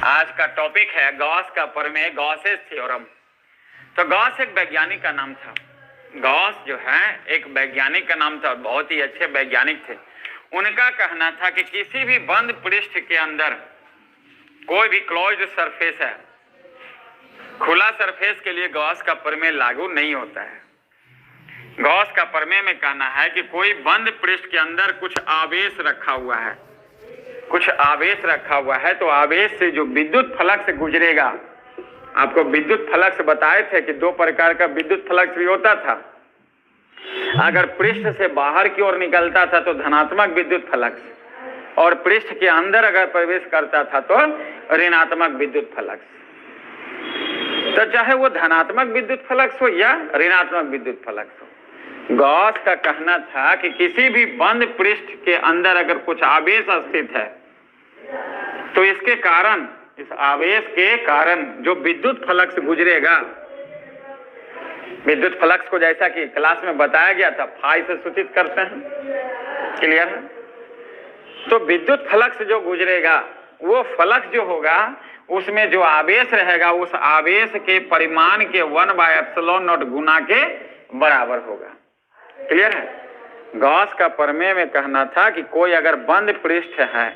आज का टॉपिक है गॉस का प्रमेय, गॉसेस थ्योरम। तो गॉस एक वैज्ञानिक का नाम था। गॉस जो है एक वैज्ञानिक का नाम था, बहुत ही अच्छे वैज्ञानिक थे। उनका कहना था कि किसी भी बंद पृष्ठ के अंदर कोई भी क्लोज्ड सरफेस है, खुला सरफेस के लिए गॉस का प्रमेय लागू नहीं होता है। गॉस का प्रमेय में कहना है कि कोई बंद पृष्ठ के अंदर कुछ आवेश रखा हुआ है, कुछ आवेश रखा हुआ है, तो आवेश से जो विद्युत फ्लक्स गुजरेगा, आपको विद्युत फ्लक्स बताए थे कि दो प्रकार का विद्युत फ्लक्स भी होता था। अगर पृष्ठ से बाहर की ओर निकलता था तो धनात्मक विद्युत फ्लक्स, और पृष्ठ के अंदर अगर प्रवेश करता था तो ऋणात्मक विद्युत फ्लक्स। तो चाहे वो धनात्मक विद्युत फ्लक्स हो या ऋणात्मक विद्युत फ्लक्स हो, गॉस का कहना था कि किसी भी बंद पृष्ठ के अंदर अगर कुछ आवेश स्थित है तो इसके कारण, इस आवेश के कारण जो विद्युत फ्लक्स गुजरेगा, विद्युत फ्लक्स को जैसा कि क्लास में बताया गया था फाई से सूचित करते हैं, क्लियर है। तो विद्युत फ्लक्स जो गुजरेगा, वो फ्लक्स जो होगा उसमें जो आवेश रहेगा उस आवेश के परिमाण के 1/ε0 गुना के बराबर होगा, क्लियर है। गॉस का प्रमेय में कहना था कि कोई अगर बंद पृष्ठ है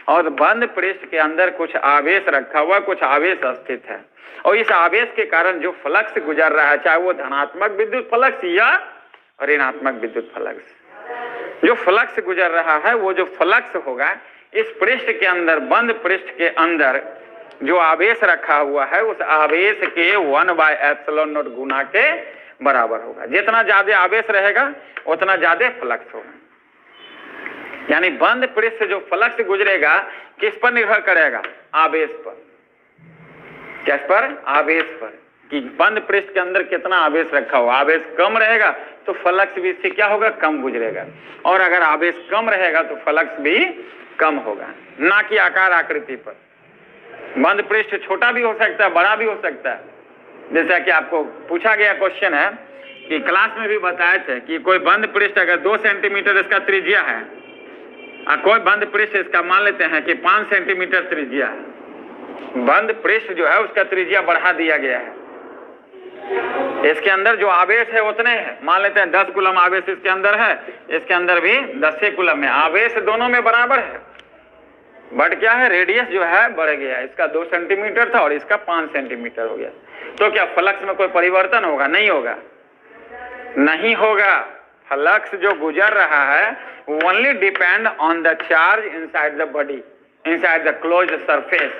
और बंद पृष्ठ के अंदर कुछ आवेश रखा हुआ, कुछ आवेश स्थित है, और इस आवेश के कारण जो फ्लक्स गुजर रहा है, चाहे वो धनात्मक विद्युत फ्लक्स या ऋणात्मक विद्युत फ्लक्स, जो फ्लक्स गुजर रहा है, वो जो फ्लक्स होगा इस पृष्ठ के अंदर, बंद पृष्ठ के अंदर जो आवेश रखा हुआ है उस आवेश के 1/ε0 गुना के बराबर होगा। जितना ज्यादा आवेश रहेगा उतना ज्यादा फ्लक्स होगा। यानी बंद पृष्ठ से जो फ्लक्स गुजरेगा किस पर निर्भर करेगा? आवेश पर। किस पर? आवेश पर, कि बंद पृष्ठ के अंदर कितना आवेश रखा हुआ। आवेश कम रहेगा तो फ्लक्स भी इससे क्या होगा? कम गुजरेगा, और अगर आवेश कम रहेगा तो फ्लक्स भी कम होगा। ना कि आकार आकृति पर। बंद पृष्ठ छोटा भी हो सकता है, बड़ा भी हो सकता है। जैसा कि आपको पूछा गया क्वेश्चन है कि क्लास में भी बताए थे कि कोई बंद पृष्ठ अगर 2 सेंटीमीटर इसका त्रिज्या है, और कोई बंद पृष्ठ इसका मान लेते हैं कि 5 सेंटीमीटर त्रिज्या है, बंद पृष्ठ जो है उसका त्रिज्या बढ़ा दिया गया है, इसके अंदर जो आवेश है उतने हैं, मान लेते हैं 10 कूलम आवेश इसके अंदर है, इसके अंदर भी 10 कूलम है, आवेश दोनों में बराबर है, बट क्या है, रेडियस जो है बढ़ गया। इसका 2 सेंटीमीटर था और इसका 5 सेंटीमीटर हो गया। तो क्या फ्लक्स में कोई परिवर्तन होगा? नहीं होगा, नहीं होगा। फ्लक्स जो गुजर रहा है only depend on the charge inside the body, inside the closed surface.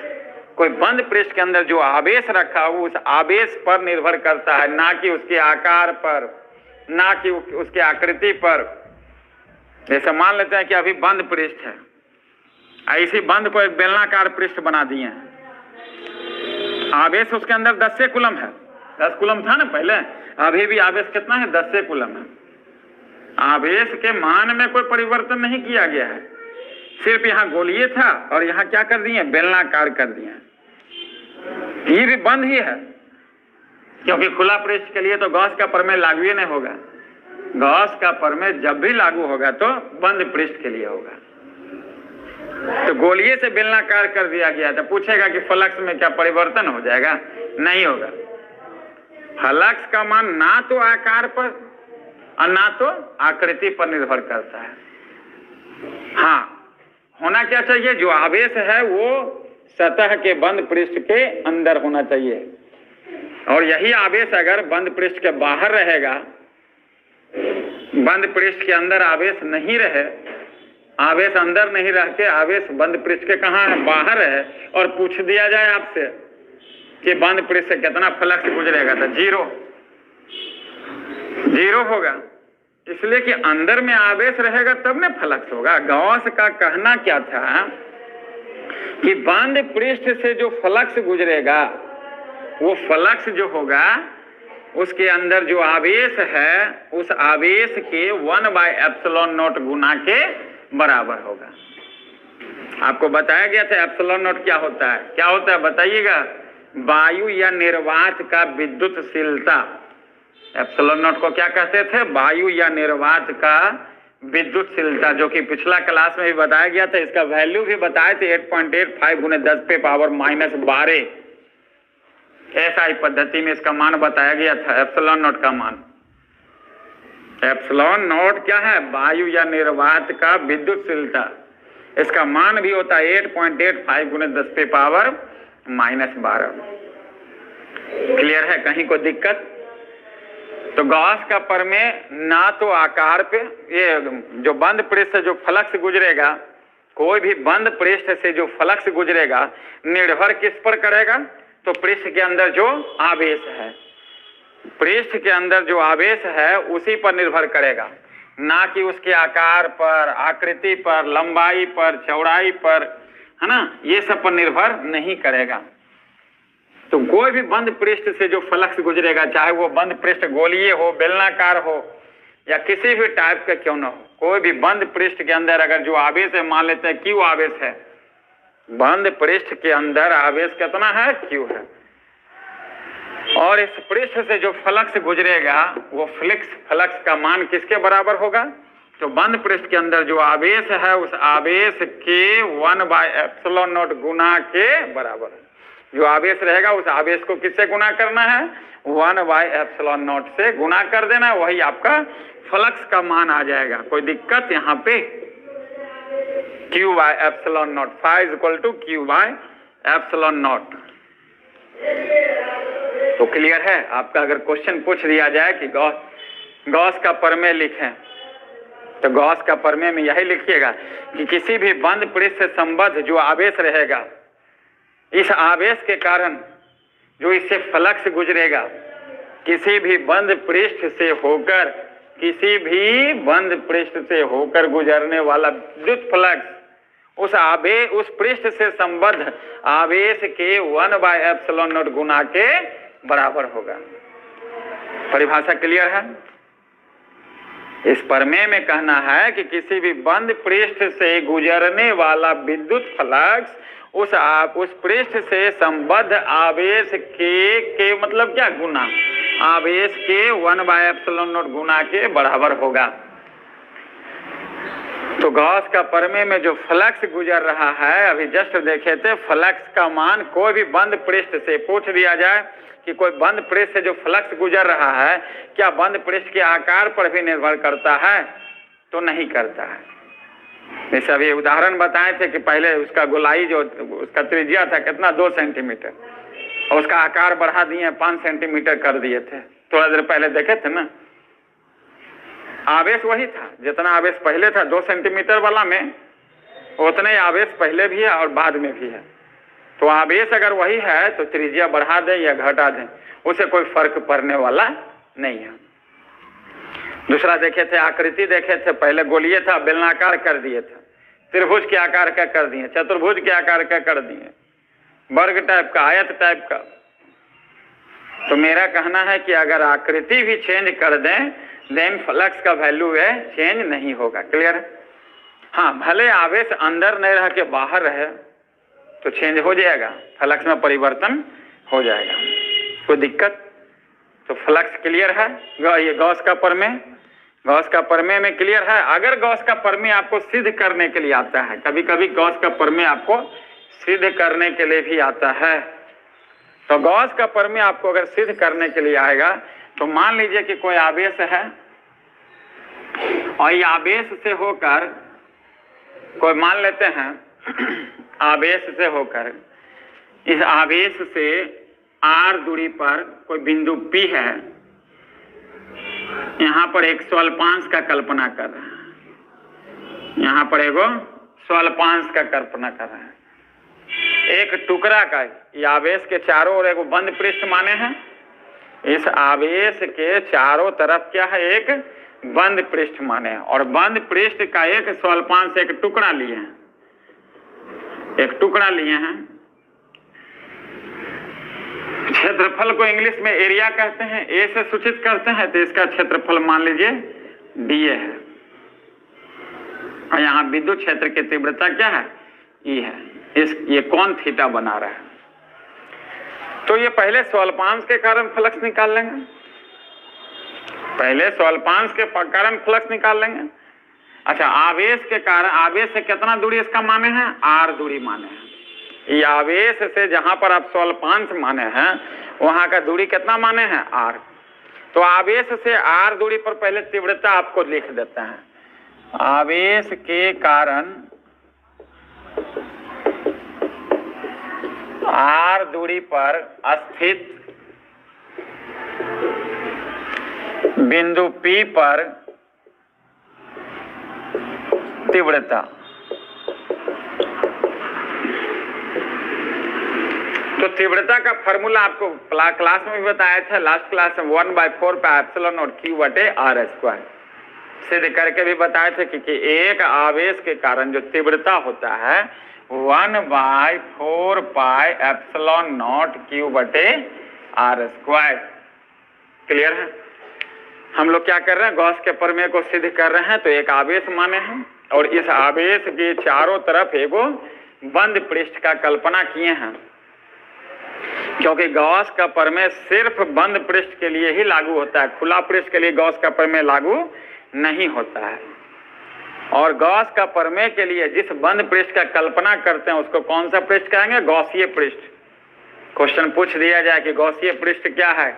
कोई बंद पृष्ठ के अंदर जो आवेश रखा हो उस आवेश पर निर्भर करता है, ना कि उसके आकार पर, ना कि उसके आकृति पर। जैसे मान लेते हैं कि अभी बंद पृष्ठ है, ऐसी बंद को एक बेलनाकार पृष्ठ बना दिए हैं, आवेश उसके अंदर 10 कूलम है, 10 कूलम था ना पहले, अभी भी आवेश कितना है? 10 कूलम है। आवेश के मान में कोई परिवर्तन नहीं किया गया है, सिर्फ यहाँ गोलीय था और यहाँ क्या कर दिए? बेलनाकार कर दिए। ये भी बंद ही है, क्योंकि खुला पृष्ठ के लिए तो गॉस का प्रमेय लागू ही नहीं होगा। गॉस का प्रमेय जब भी लागू होगा तो बंद पृष्ठ के लिए होगा। तो गोलीय से बेलनाकार कर दिया गया, तो पूछेगा कि फ्लक्स में क्या परिवर्तन हो जाएगा? नहीं होगा। फ्लक्स का मान ना तो आकार पर और ना तो आकृति पर निर्भर करता है। हाँ, होना क्या चाहिए? जो आवेश है वो सतह के बंद पृष्ठ के अंदर होना चाहिए, और यही आवेश अगर बंद पृष्ठ के बाहर रहेगा, बंद पृष्ठ के अंदर आवेश नहीं रहे, आवेश अंदर नहीं रह के आवेश बंद पृष्ठ के कहाँ है? बाहर है, और पूछ दिया जाए आपसे कि बंद पृष्ठ से कितना फ्लक्स गुजरेगा, तो जीरो होगा। इसलिए कि अंदर में आवेश रहेगा तब में फ्लक्स होगा। गॉस का कहना क्या था कि बंद पृष्ठ से जो फ्लक्स गुजरेगा वो फ्लक्स जो होगा उसके अंदर जो आवेश है उस आवेश के 1/ε0 गुना के बराबर होगा। आपको बताया गया था ε0 क्या होता है? क्या होता है बताइएगा? वायु या निर्वात का विद्युतशीलता। ε0 को क्या कहते थे? वायु या निर्वात का विद्युतशीलता, जो कि पिछला क्लास में भी बताया गया था, इसका वैल्यू भी बताए थे 8.85 गुने 10⁻⁻12 SI पद्धति में इसका मान बताया गया था। एप्सिलॉन नॉट का मान, एप्सिलॉन नॉट क्या है? वायु या निर्वात का विद्युतशीलता, इसका मान भी होता है 8.85 गुने 10⁻⁻12। क्लियर है? कहीं कोई दिक्कत? तो गॉस का प्रमेय ना तो आकार पे, ये जो बंद पृष्ठ से जो फ्लक्स गुजरेगा, कोई भी बंद पृष्ठ से जो फ्लक्स गुजरेगा निर्भर किस पर करेगा? तो पृष्ठ के अंदर जो आवेश है, पृष्ठ के अंदर जो आवेश है उसी पर निर्भर करेगा, ना कि उसके आकार पर, आकृति पर, लंबाई पर, चौड़ाई पर, है ना, ये सब पर निर्भर नहीं करेगा। तो कोई भी बंद पृष्ठ से जो फ्लक्स गुजरेगा, चाहे वो बंद पृष्ठ गोलीय हो, बेलनाकार हो या किसी भी टाइप का क्यों ना हो, कोई भी बंद पृष्ठ के अंदर अगर जो आवेश है, मान लेते हैं Q आवेश है, बंद पृष्ठ के अंदर आवेश कितना है? Q है। और इस पृष्ठ से जो फ्लक्स गुजरेगा वो फ्लक्स का मान किसके बराबर होगा? तो बंद पृष्ठ के अंदर जो आवेश है उस आवेश के 1/ε0 गुना के बराबर। जो आवेश रहेगा उस आवेश को किससे गुना करना है? 1/ε0 से गुना कर देना, वही आपका फ्लक्स का मान आ जाएगा। कोई दिक्कत यहाँ पे? Q/ε0, phi = Q/ε0। तो क्लियर है? आपका अगर क्वेश्चन पूछ दिया जाए कि गॉस का प्रमेय लिखें, तो गॉस का प्रमेय में यही लिखिएगा कि किसी भी बंद पृष्ठ से संबद्ध जो आवेश रहेगा, इस आवेश के कारण जो इससे फ्लक्स गुजरेगा, किसी भी बंद पृष्ठ से होकर, किसी भी बंद पृष्ठ से होकर गुजरने वाला विद्युत फ्लक्स उस पृष्ठ से संबद्ध आवेश के 1/ε0 गुना के बराबर होगा। परिभाषा क्लियर है? इस प्रमेय में कहना है कि किसी भी बंद पृष्ठ से गुजरने वाला विद्युत फ्लक्स उस पृष्ठ से संबद्ध आवेश के मतलब क्या? गुना, आवेश के 1/ε0 गुना के बराबर होगा। तो गॉस का प्रमेय में जो फ्लक्स गुजर रहा है, अभी जस्ट देखे थे, फ्लक्स का मान कोई भी बंद पृष्ठ से पूछ दिया जाए कि कोई बंद पृष्ठ से जो फ्लक्स गुजर रहा है, क्या बंद पृष्ठ के आकार पर भी निर्भर करता है? तो नहीं करता है। जैसे अभी उदाहरण बताए थे कि पहले उसका गोलाई जो उसका त्रिज्या था कितना? 2 सेंटीमीटर, और उसका आकार बढ़ा दिए 5 सेंटीमीटर कर दिए थे, थोड़ा देर पहले देखे थे ना। आवेश वही था, जितना आवेश पहले था 2 सेंटीमीटर वाला में, उतना ही आवेश पहले भी है और बाद में भी है। तो आवेश अगर वही है तो त्रिज्या बढ़ा दें या घटा दें, उसे कोई फर्क पड़ने वाला नहीं है। दूसरा देखे थे, आकृति देखे थे, पहले गोलीय था, बेलनाकार कर दिए थे, त्रिभुज के आकार का कर दिए, चतुर्भुज के आकार का कर दिए, वर्ग टाइप का, आयत टाइप का। तो मेरा कहना है कि अगर आकृति भी चेंज कर दें, देन फ्लक्स का वैल्यू है चेंज नहीं होगा। क्लियर? हाँ, भले आवेश अंदर नहीं रह के बाहर रहे तो चेंज हो जाएगा, फ्लक्स में परिवर्तन हो जाएगा। कोई दिक्कत? तो फ्लक्स क्लियर है? ये गॉस का प्रमेय, गॉस का प्रमेय में क्लियर है। अगर गॉस का प्रमेय आपको सिद्ध करने के लिए आता है, कभी कभी गॉस का प्रमेय आपको सिद्ध करने के लिए भी आता है, तो गॉस का प्रमेय आपको अगर सिद्ध करने के लिए आएगा, तो मान लीजिए कि कोई आवेश है और ये आवेश से होकर कोई, मान लेते हैं आवेश से होकर, इस आवेश से r दूरी पर कोई बिंदु P है, यहाँ पर एक स्वल्पांश का कल्पना कर रहा है, यहाँ पर एगो स्वल्पांश का कल्पना कर रहा है, एक टुकड़ा का, ये आवेश के चारों ओर एगो बंद पृष्ठ माने हैं, इस आवेश के चारों तरफ क्या है? एक बंद पृष्ठ माने हैं, और बंद पृष्ठ का एक स्वल्पांश, एक टुकड़ा लिए हैं, एक टुकड़ा लिए हैं। क्षेत्रफल को इंग्लिश में एरिया कहते हैं, ए से सूचित करते हैं, तो इसका क्षेत्रफल मान लीजिए डीए है, और यहाँ विद्युत क्षेत्र की तीव्रता क्या है? ई है। ये कोण थीटा बना रहा है। तो ये पहले स्वल्पांश के कारण फ्लक्स निकाल लेंगे, पहले स्वल्पांश के कारण फ्लक्स निकाल लेंगे। अच्छा, आवेश के कारण, आवेश से कितना दूरी इसका माने हैं, r दूरी माने हैं। ये आवेश से जहां पर आप स्वल्पांश माने हैं वहां का दूरी कितना माने हैं, r। तो आवेश से r दूरी पर पहले तीव्रता आपको लिख देते हैं। आवेश के कारण r दूरी पर स्थित बिंदु P पर तीव्रता। तो तीव्रता का फॉर्मूला आपको क्लास में भी बताया था, लास्ट क्लास में 1/4 पाई एप्सिलॉन नॉट Q बटे R स्क्वायर सिद्ध करके भी बताए थे कि एक आवेश के कारण जो तीव्रता होता है 1/4 पाई एप्सिलॉन नॉट Q बटे R स्क्वायर। क्लियर है? हम लोग क्या कर रहे हैं, गॉस के प्रमेय को सिद्ध कर रहे हैं। तो एक आवेश माने हैं और इस आवेश के चारों तरफ एगो बंद पृष्ठ का कल्पना किए हैं, क्योंकि गॉस का प्रमेय सिर्फ बंद पृष्ठ के लिए ही लागू होता है, खुला पृष्ठ के लिए गॉस का प्रमेय लागू नहीं होता है। और गॉस का प्रमेय के लिए जिस बंद पृष्ठ का कल्पना करते हैं उसको कौन सा पृष्ठ कहेंगे, गॉसीय पृष्ठ। क्वेश्चन पूछ दिया जाए कि गॉसीय पृष्ठ क्या है,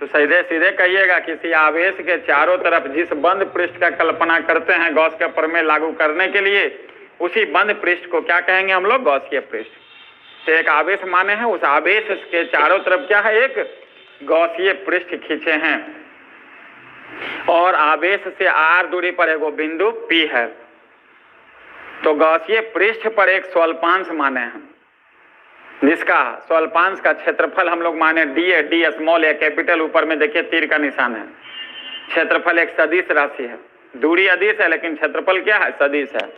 तो सीधे सीधे कहिएगा किसी आवेश के चारों तरफ जिस बंद पृष्ठ का कल्पना करते हैं गॉस का प्रमेय लागू करने के लिए, उसी बंद पृष्ठ को क्या कहेंगे हम लोग, गॉसीय पृष्ठ। तो एक आवेश माने हैं, उस आवेश के चारों तरफ क्या है, एक गॉसीय पृष्ठ खींचे हैं और आवेश से r दूरी पर एगो बिंदु P है। तो गॉसीय पृष्ठ पर एक स्वल्पांश माने हैं जिसका स्वल्पांश का क्षेत्रफल हम लोग माने d है, d स्मॉल है, कैपिटल ऊपर में देखिए तीर का निशान है। क्षेत्रफल एक सदिश राशि है, दूरी अदिश है लेकिन क्षेत्रफल क्या है, सदिश है।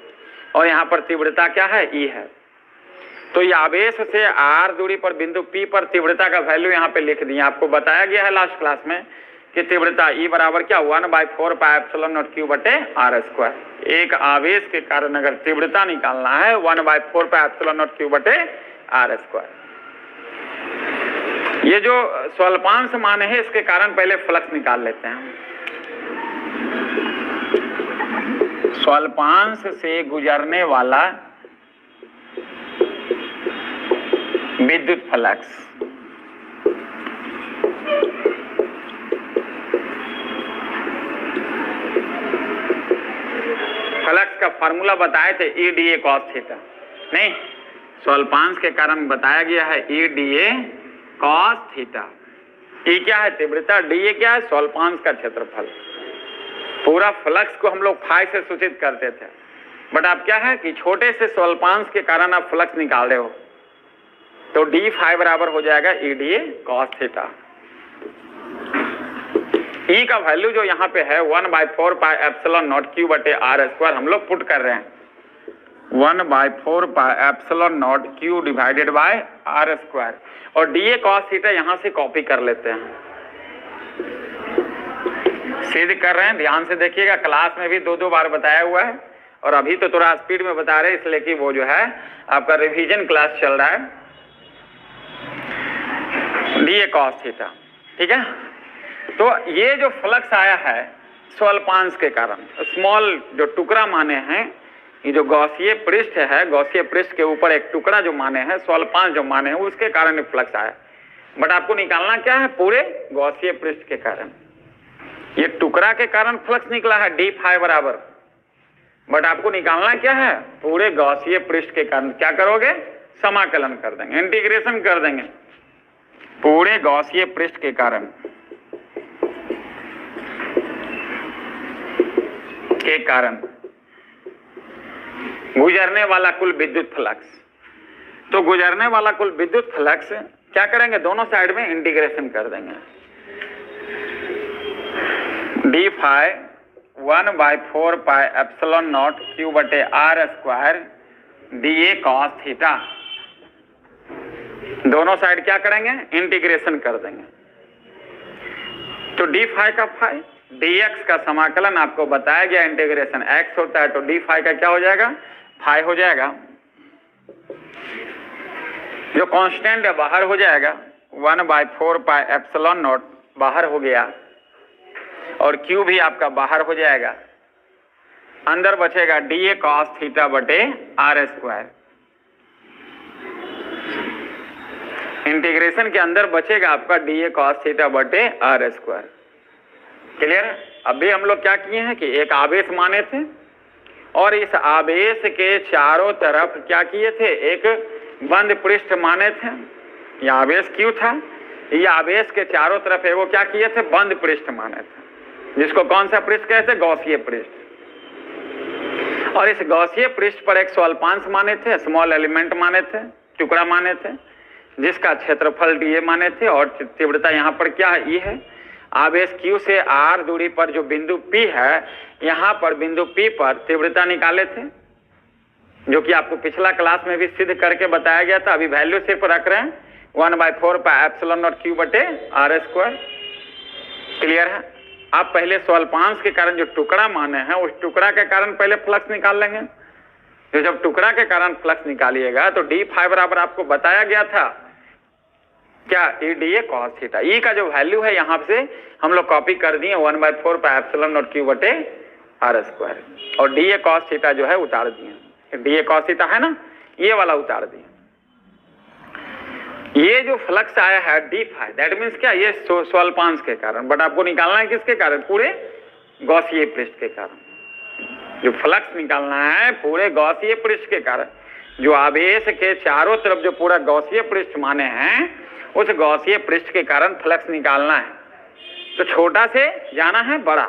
और यहाँ पर तीव्रता क्या है, E है। तो ये आवेश से r दूरी पर बिंदु P पर तीव्रता का वैल्यू यहाँ पे लिख दिए। आपको बताया गया है लास्ट क्लास में कि तीव्रता E बराबर क्या, 1/4 पाई एप्सिलॉन नॉट Q बटे R स्क्वायर। एक आवेश के कारण अगर तीव्रता निकालना है 1/4 पाई एप्सिलॉन नॉट Q बटे R स्क्वायर। ये जो स्वल्पांश मान है इसके कारण पहले फ्लक्स निकाल लेते हैं। स्वल्पांश से गुजरने वाला विद्युत फ्लक्स, फ्लक्स का फार्मूला बताए थे E dA cos थीटा, नहीं स्वल्पांश के कारण बताया गया है E dA cos theta. E क्या है, तीव्रता, dA क्या है, स्वल्पांश का क्षेत्रफल। पूरा फ्लक्स को हम लोग फाई से सूचित करते थे, बट अब क्या है कि छोटे से स्वल्पांश के कारण आप फ्लक्स निकाल रहे हो, तो d फाई बराबर हो जाएगा E dA cos theta. E का वैल्यू जो यहाँ पे है 1/4 पाई एप्सिलॉन नॉट Q बटे R स्क्वायर हम लोग पुट कर रहे हैं। 1/4 pi epsilon naught Q divided by R square, और dA cos थीटा यहाँ से कॉपी कर लेते हैं, सिद्ध कर रहे हैं। ध्यान से देखिएगा, क्लास में भी 2-2 बार बताया हुआ है और अभी तो थोड़ा स्पीड में बता रहे हैं इसलिए कि वो जो है आपका रिवीजन क्लास चल रहा है। dA cos थीटा, ठीक है। तो ये जो फ्लक्स आया है स्वल्पांश के कारण, स्मॉल जो टुकड़ा माने हैं, ये जो गॉसीय पृष्ठ है, गॉसीय पृष्ठ के ऊपर एक टुकड़ा जो माने हैं, स्वल्पांश जो माने हैं, उसके कारण फ्लक्स आया। बट आपको निकालना क्या है, पूरे गॉसीय पृष्ठ के कारण। ये टुकड़ा के कारण फ्लक्स निकला है d फाई बराबर, बट आपको निकालना क्या है, पूरे गॉसीय पृष्ठ के कारण। क्या करोगे, समाकलन कर देंगे, इंटीग्रेशन कर देंगे पूरे गॉसीय पृष्ठ के कारण गुजरने वाला कुल विद्युत फ्लक्स। तो गुजरने वाला कुल विद्युत फ्लक्स क्या करेंगे, दोनों साइड में इंटीग्रेशन कर देंगे। d phi 1/4 pi epsilon naught Q बटे R square dA cos theta, दोनों साइड क्या करेंगे, इंटीग्रेशन कर देंगे। तो d फाई का फाई, dx का समाकलन आपको बताया गया, इंटीग्रेशन x होता है, तो d फाई का क्या हो जाएगा, फाई हो जाएगा। जो कांस्टेंट है बाहर हो जाएगा, 1/4 पाई एप्सिलॉन नॉट बाहर हो गया और q भी आपका बाहर हो जाएगा। अंदर बचेगा डी ए कॉस थीटा बटे आर स्क्वायर। इंटीग्रेशन के अंदर बचेगा आपका डी ए कॉस थीटा बटे आर स्क्वायर। क्लियर है? अभी हम लोग क्या किए हैं कि एक आवेश माने थे और इस आवेश के चारों तरफ क्या किए थे, एक बंद पृष्ठ माने थे। यह आवेश क्यों था, ये आवेश के चारों तरफ है वो क्या किए थे, बंद पृष्ठ माने थे, जिसको कौन सा पृष्ठ कहते हैं, गॉसीय पृष्ठ। और इस गॉसीय पृष्ठ पर एक स्वल्पांश माने थे, स्मॉल एलिमेंट माने थे, टुकड़ा माने थे, जिसका क्षेत्रफल डी ए माने थे और तीव्रता यहाँ पर क्या है, ई है। आवेश Q से R दूरी पर जो बिंदु P है, यहाँ पर बिंदु P पर तीव्रता निकाले थे, जो कि आपको पिछला क्लास में भी सिद्ध करके बताया गया था। अभी वैल्यू सिर्फ रख रहे हैं 1/4 पाई एप्सिलॉन नॉट Q बटे आर स्क्वायर। क्लियर है? आप पहले स्वल्पांश के कारण जो टुकड़ा माने हैं, उस टुकड़ा के कारण पहले फ्लक्स निकाल लेंगे। तो जब टुकड़ा के कारण फ्लक्स निकालिएगा तो डी फाई बराबर आपको बताया गया था क्या, E D A cos theta. E का जो वैल्यू है यहाँ से हम लोग कॉपी कर दिए 1/4 पाई एप्सिलॉन नॉट Q बटे आर स्क्वायर, और डी ए कॉस थीटा जो है उतार दिए। डी ए कॉस थीटा है ना, ये वाला उतार दिए। ये जो फ्लक्स आया है डी फाई, दैट मीन्स क्या, ये स्वल्पांश के कारण, बट आपको निकालना है किसके कारण, पूरे गॉसीय पृष्ठ के कारण। जो फ्लक्स निकालना है पूरे गॉसीय पृष्ठ के कारण, जो आवेश के चारों तरफ जो पूरा गॉसीय पृष्ठ माने हैं, उस गॉसीय पृष्ठ के कारण फ्लक्स निकालना है। तो छोटा से जाना है बड़ा,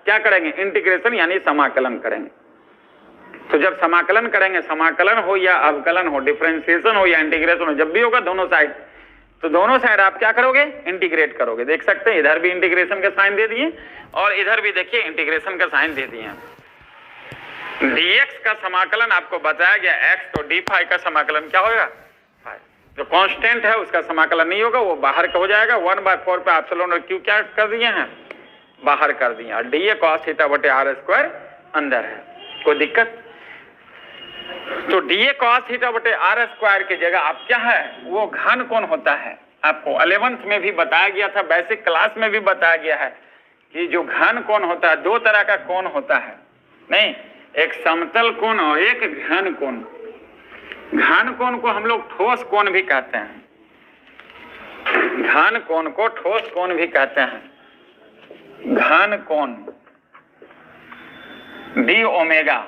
क्या करेंगे, इंटीग्रेशन यानी समाकलन करेंगे। तो जब समाकलन करेंगे, समाकलन हो या अवकलन हो, डिफरेंशिएशन हो या इंटीग्रेशन हो, जब भी होगा दोनों साइड, तो दोनों साइड आप क्या करोगे, इंटीग्रेट करोगे। देख सकते हैं इधर भी इंटीग्रेशन का साइन दे दिए और इधर भी देखिए इंटीग्रेशन का साइन दे दिए। dx का समाकलन आपको बताया गया x, तो डी फाई का समाकलन क्या होगा, जो कांस्टेंट है उसका समाकलन नहीं होगा, वो बाहर का हो जाएगा। 1/4 पे एप्सिलॉन और Q क्या कर दिए हैं, बाहर कर दिए, और डी ए कॉस थीटा बटे आर स्क्वायर अंदर है। कोई दिक्कत? तो डी ए कॉस थीटा बटे आर स्क्वायर की जगह आप क्या है, वो घन कोण होता है। आपको 11th में भी बताया गया था, बेसिक क्लास में भी बताया गया है कि जो घन कोण होता है, दो तरह का कोण होता है, नहीं, एक समतल कोण और एक घन कोण। घन कोण को हम लोग ठोस कोण भी कहते हैं, घन कोण को ठोस कोण भी कहते हैं। घन कोण डी ओमेगा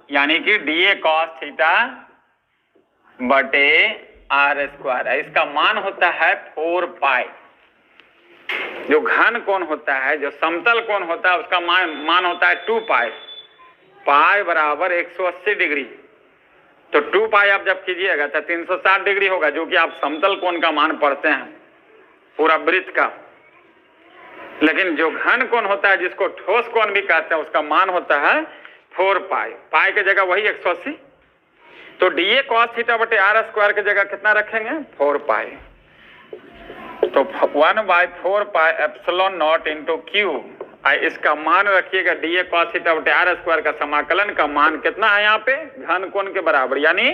यानी कि डी ए कॉस थीटा बटे आर स्क्वायर है, इसका मान होता है 4 पाई। जो घन कोण होता है, जो समतल कोण होता है, उसका मान होता है 2 पाई। पाई बराबर 180 डिग्री, तो 2 पाई आप जब कीजिएगा तो 360 डिग्री होगा, जो कि आप समतल कोण का मान पढ़ते हैं पूरा वृत्त का। लेकिन जो घन कोण होता है, जिसको ठोस कोण भी कहते हैं, उसका मान होता है 4 पाई। पाई की जगह वही 180, तो डी ए कॉस थीटा बटे आर स्क्वायर की जगह कितना रखेंगे, 4 पाई। तो 1/4 pi epsilon not into Q, इसका मान रखिएगा डी ए कॉस थीटा बटे आर स्क्वायर का समाकलन का मान कितना है यहाँ पे, घन कोण के बराबर, यानी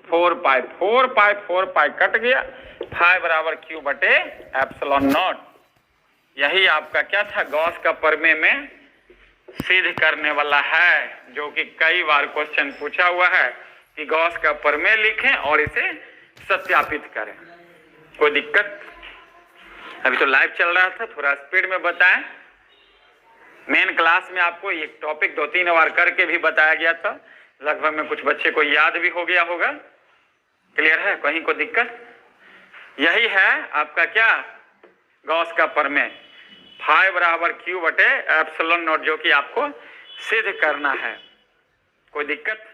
4 पाई। 4 पाई 4 पाई कट गया, फाई बराबर Q बटे एप्सिलॉन नॉट। यही आपका क्या था, गॉस का प्रमेय में सिद्ध करने वाला है, जो कि कई बार क्वेश्चन पूछा हुआ है कि गॉस का प्रमेय लिखें और इसे सत्यापित करें। कोई दिक्कत? अभी तो लाइव चल रहा था, थोड़ा स्पीड में बताएं। मेन क्लास में आपको ये टॉपिक 2-3 बार करके भी बताया गया था, लगभग में कुछ बच्चे को याद भी हो गया होगा। क्लियर है? कहीं को दिक्कत? यही है आपका क्या, गॉस का प्रमेय, फाई बराबर Q बटे एप्सिलॉन नॉट, जो कि आपको सिद्ध करना है। कोई दिक्कत?